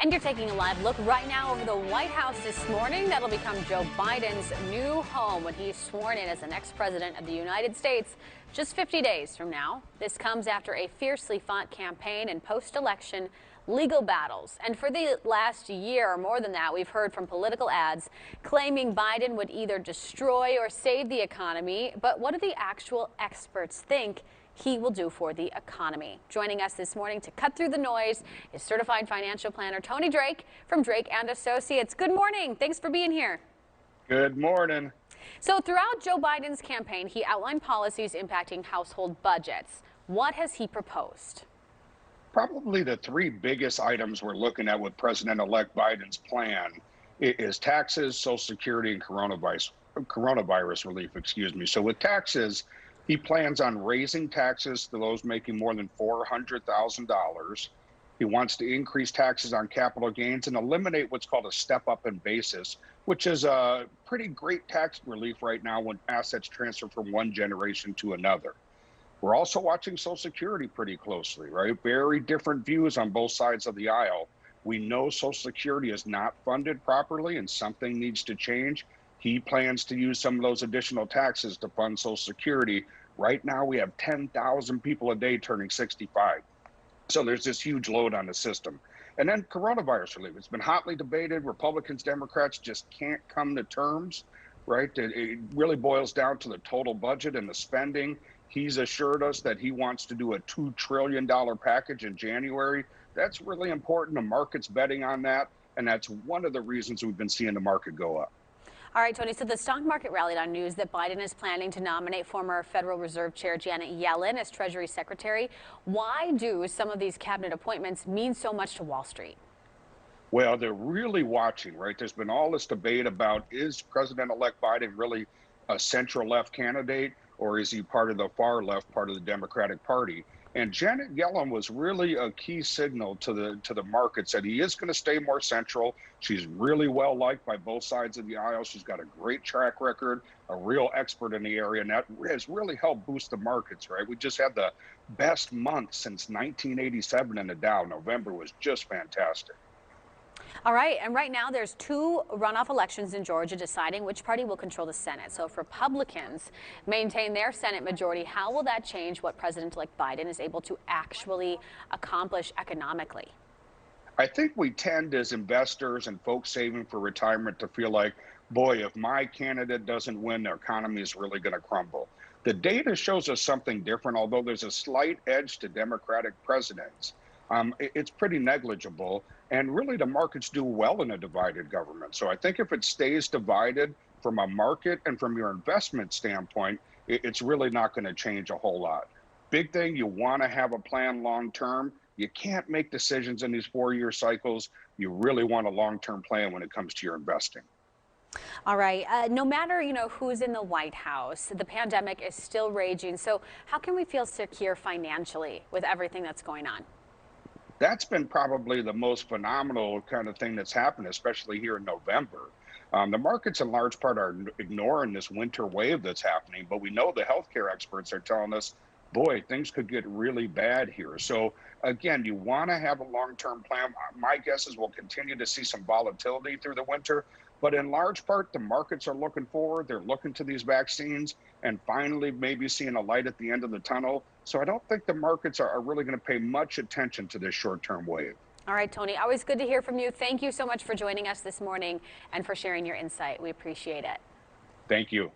And you're taking a live look right now over the White House this morning. That'll become Joe Biden's new home when he's sworn in as the next president of the United States just 50 days from now. This comes after a fiercely fought campaign and post-election legal battles. And for the last year or more than that, we've heard from political ads claiming Biden would either destroy or save the economy. But what do the actual experts think he will do for the economy? Joining us this morning to cut through the noise is certified financial planner Tony Drake from Drake and Associates. Good morning. Thanks for being here. Good morning. So throughout Joe Biden's campaign, he outlined policies impacting household budgets. What has he proposed? Probably the three biggest items we're looking at with President-elect Biden's plan is taxes, Social Security, and coronavirus relief, So with taxes, he plans on raising taxes to those making more than $400,000. He wants to increase taxes on capital gains and eliminate what's called a step-up in basis, which is a pretty great tax relief right now when assets transfer from one generation to another. We're also watching Social Security pretty closely, right? Very different views on both sides of the aisle. We know Social Security is not funded properly and something needs to change. He plans to use some of those additional taxes to fund Social Security. Right now, we have 10,000 people a day turning 65. So there's this huge load on the system. And then coronavirus relief. It's been hotly debated. Republicans, Democrats just can't come to terms, right? It really boils down to the total budget and the spending. He's assured us that he wants to do a $2 trillion package in January. That's really important. The market's betting on that. And that's one of the reasons we've been seeing the market go up. All right, Tony, so the stock market rallied on news that Biden is planning to nominate former Federal Reserve Chair Janet Yellen as Treasury Secretary. Why do some of these cabinet appointments mean so much to Wall Street? Well, they're really watching, right? There's been all this debate about, is President-elect Biden really a central-left candidate, or is he part of the far left, part of the Democratic Party? And Janet Yellen was really a key signal to the markets that he is going to stay more central. She's really well liked by both sides of the aisle. She's got a great track record, a real expert in the area, and that has really helped boost the markets, right? We just had the best month since 1987 in the Dow. November was just fantastic. All right, and right now there's two runoff elections in Georgia deciding which party will control the Senate. So if Republicans maintain their Senate majority, how will that change what President-elect Biden is able to actually accomplish economically? I think we tend as investors and folks saving for retirement to feel like, boy, if my candidate doesn't win, the economy is really going to crumble. The data shows us something different, although there's a slight edge to Democratic presidents. It's pretty negligible, and really the markets do well in a divided government. So I think if it stays divided from a market and from your investment standpoint, it's really not going to change a whole lot. Big thing, you want to have a plan long term. You can't make decisions in these 4-year cycles. You really want a long-term plan when it comes to your investing. All right. No matter, who's in the White House, the pandemic is still raging. So how can we feel secure financially with everything that's going on? That's been probably the most phenomenal kind of thing that's happened, especially here in November. The markets in large part are ignoring this winter wave that's happening, but we know the healthcare experts are telling us, boy, things could get really bad here. So again, you want to have a long-term plan. My guess is we'll continue to see some volatility through the winter, but in large part, the markets are looking forward. They're looking to these vaccines and finally maybe seeing a light at the end of the tunnel. So I don't think the markets are really going to pay much attention to this short-term wave. All right, Tony, always good to hear from you. Thank you so much for joining us this morning and for sharing your insight. We appreciate it. Thank you.